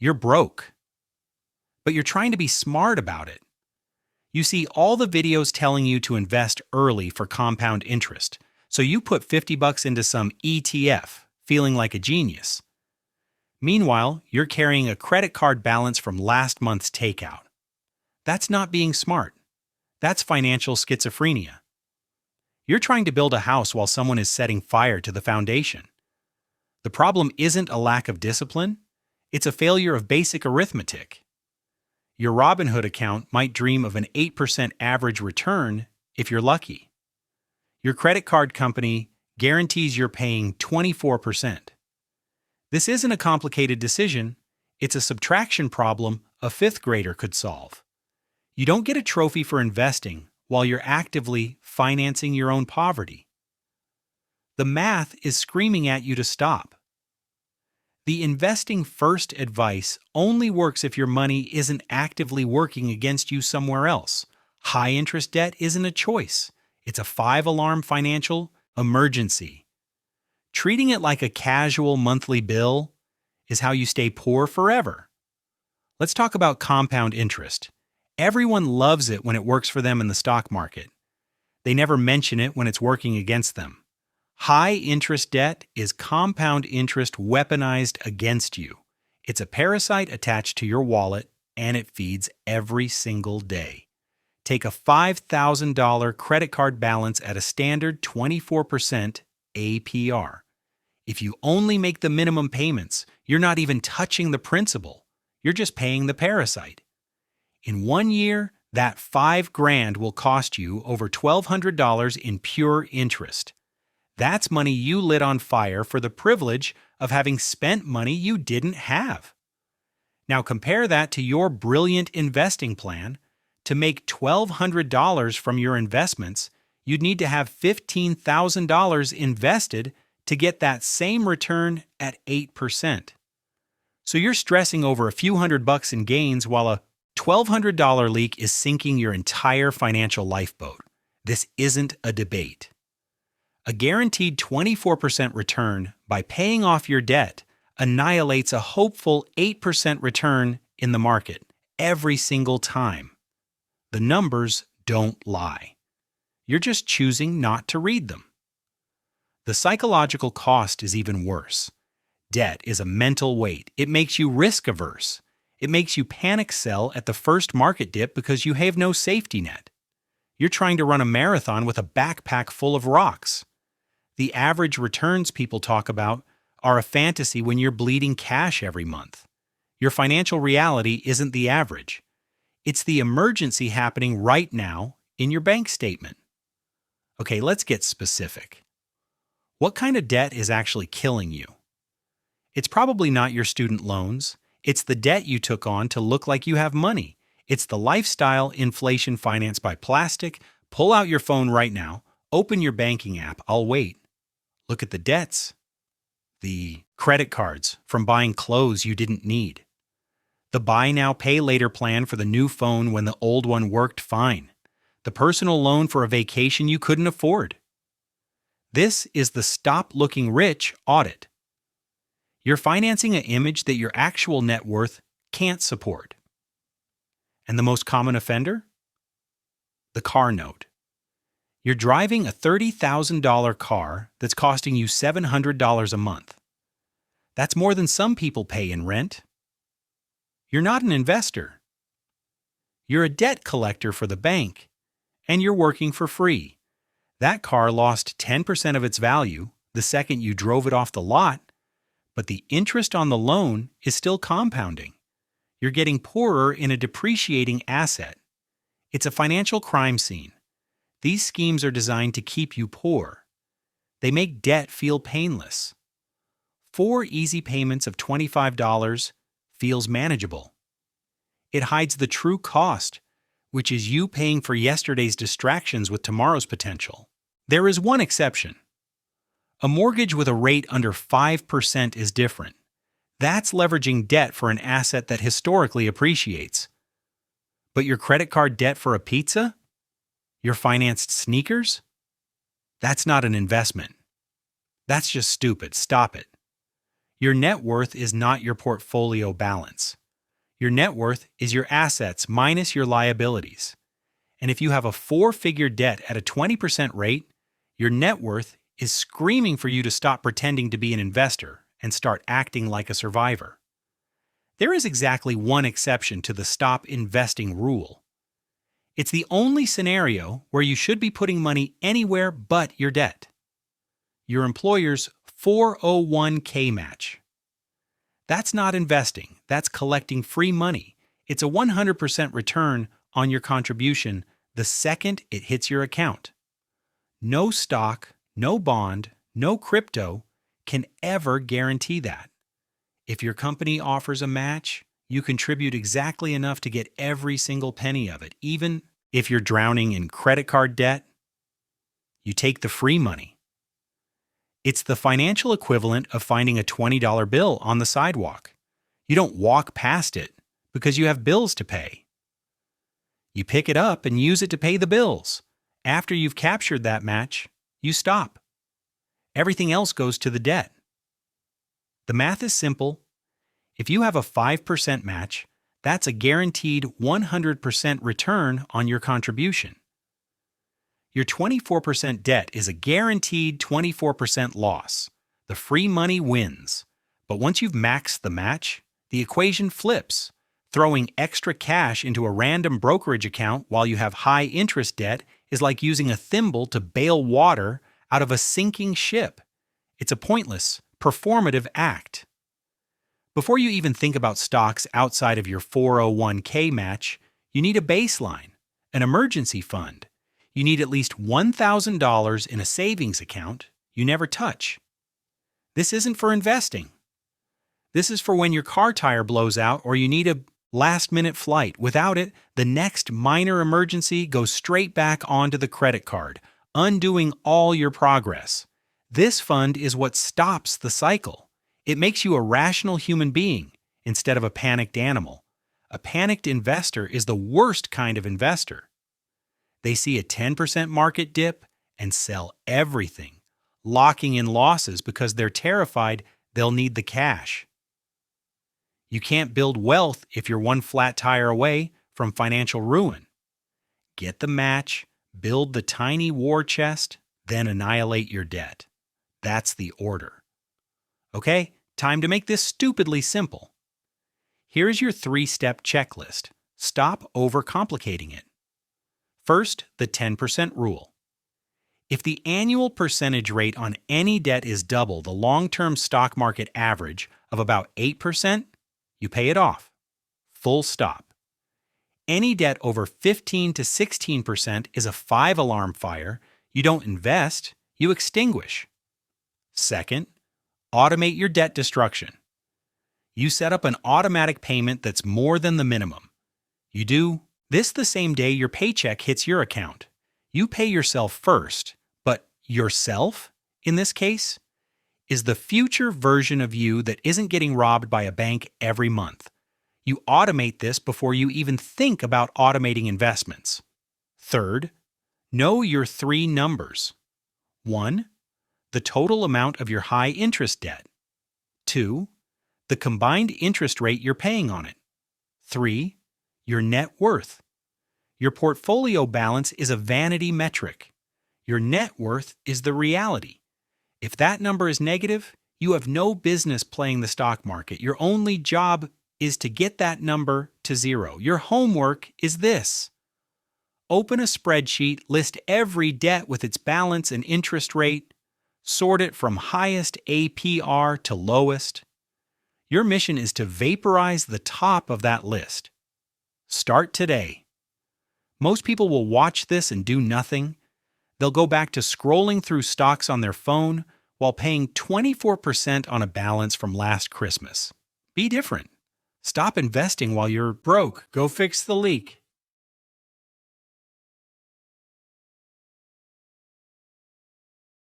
You're broke. But you're trying to be smart about it. You see all the videos telling you to invest early for compound interest, so you put $50 into some ETF, feeling like a genius. Meanwhile, you're carrying a credit card balance from last month's takeout. That's not being smart. That's financial schizophrenia. You're trying to build a house while someone is setting fire to the foundation. The problem isn't a lack of discipline, it's a failure of basic arithmetic. Your Robinhood account might dream of an 8% average return if you're lucky. Your credit card company guarantees you're paying 24%. This isn't a complicated decision, it's a subtraction problem a fifth grader could solve. You don't get a trophy for investing while you're actively financing your own poverty. The math is screaming at you to stop. The investing first advice only works if your money isn't actively working against you somewhere else. High interest debt isn't a choice. It's a 5-alarm financial emergency. Treating it like a casual monthly bill is how you stay poor forever. Let's talk about compound interest. Everyone loves it when it works for them in the stock market. They never mention it when it's working against them. High interest debt is compound interest weaponized against you. It's a parasite attached to your wallet, and it feeds every single day. Take a $5,000 credit card balance at a standard 24% APR. If you only make the minimum payments, you're not even touching the principal. You're just paying the parasite. In 1 year, that $5,000 will cost you over $1,200 in pure interest. That's money you lit on fire for the privilege of having spent money you didn't have. Now compare that to your brilliant investing plan. To make $1,200 from your investments, you'd need to have $15,000 invested to get that same return at 8%. So you're stressing over a few $100 in gains while a $1,200 leak is sinking your entire financial lifeboat. This isn't a debate. A guaranteed 24% return by paying off your debt annihilates a hopeful 8% return in the market every single time. The numbers don't lie. You're just choosing not to read them. The psychological cost is even worse. Debt is a mental weight. It makes you risk-averse. It makes you panic sell at the first market dip because you have no safety net. You're trying to run a marathon with a backpack full of rocks. The average returns people talk about are a fantasy when you're bleeding cash every month. Your financial reality isn't the average. It's the emergency happening right now in your bank statement. Okay, let's get specific. What kind of debt is actually killing you? It's probably not your student loans. It's the debt you took on to look like you have money. It's the lifestyle inflation financed by plastic. Pull out your phone right now. Open your banking app. I'll wait. Look at the debts. The credit cards from buying clothes you didn't need. The buy now, pay later plan for the new phone when the old one worked fine. The personal loan for a vacation you couldn't afford. This is the stop looking rich audit. You're financing an image that your actual net worth can't support. And the most common offender? The car note. You're driving a $30,000 car that's costing you $700 a month. That's more than some people pay in rent. You're not an investor. You're a debt collector for the bank, and you're working for free. That car lost 10% of its value the second you drove it off the lot, but the interest on the loan is still compounding. You're getting poorer in a depreciating asset. It's a financial crime scene. These schemes are designed to keep you poor. They make debt feel painless. 4 easy payments of $25 feels manageable. It hides the true cost, which is you paying for yesterday's distractions with tomorrow's potential. There is one exception. A mortgage with a rate under 5% is different. That's leveraging debt for an asset that historically appreciates. But your credit card debt for a pizza? Your financed sneakers? That's not an investment. That's just stupid. Stop it. Your net worth is not your portfolio balance. Your net worth is your assets minus your liabilities. And if you have a four-figure debt at a 20% rate, your net worth is screaming for you to stop pretending to be an investor and start acting like a survivor. There is exactly one exception to the stop investing rule. It's the only scenario where you should be putting money anywhere but your debt. Your employer's 401k match. That's not investing, that's collecting free money. It's a 100% return on your contribution the second it hits your account. No stock, no bond, no crypto can ever guarantee that. If your company offers a match, you contribute exactly enough to get every single penny of it. Even if you're drowning in credit card debt, you take the free money. It's the financial equivalent of finding a $20 bill on the sidewalk. You don't walk past it because you have bills to pay. You pick it up and use it to pay the bills. After you've captured that match, you stop. Everything else goes to the debt. The math is simple. If you have a 5% match, that's a guaranteed 100% return on your contribution. Your 24% debt is a guaranteed 24% loss. The free money wins. But once you've maxed the match, the equation flips. Throwing extra cash into a random brokerage account while you have high interest debt is like using a thimble to bail water out of a sinking ship. It's a pointless, performative act. Before you even think about stocks outside of your 401k match, you need a baseline, an emergency fund. You need at least $1,000 in a savings account you never touch. This isn't for investing. This is for when your car tire blows out or you need a last-minute flight. Without it, the next minor emergency goes straight back onto the credit card, undoing all your progress. This fund is what stops the cycle. It makes you a rational human being instead of a panicked animal. A panicked investor is the worst kind of investor. They see a 10% market dip and sell everything, locking in losses because they're terrified they'll need the cash. You can't build wealth if you're one flat tire away from financial ruin. Get the match, build the tiny war chest, then annihilate your debt. That's the order. Okay, time to make this stupidly simple. Here's your 3-step checklist. Stop overcomplicating it. First, the 10% rule. If the annual percentage rate on any debt is double the long-term stock market average of about 8%, you pay it off. Full stop. Any debt over 15 to 16% is a 5-alarm fire. You don't invest, you extinguish. Second, automate your debt destruction. You set up an automatic payment that's more than the minimum. You do this the same day your paycheck hits your account. You pay yourself first, but yourself, in this case, is the future version of you that isn't getting robbed by a bank every month. You automate this before you even think about automating investments. Third, know your 3 numbers. 1, the total amount of your high interest debt. 2, the combined interest rate you're paying on it. 3, your net worth. Your portfolio balance is a vanity metric. Your net worth is the reality. If that number is negative, you have no business playing the stock market. Your only job is to get that number to 0. Your homework is this. Open a spreadsheet, list every debt with its balance and interest rate, sort it from highest APR to lowest. Your mission is to vaporize the top of that list. Start today. Most people will watch this and do nothing. They'll go back to scrolling through stocks on their phone while paying 24% on a balance from last Christmas. Be different. Stop investing while you're broke. Go fix the leak.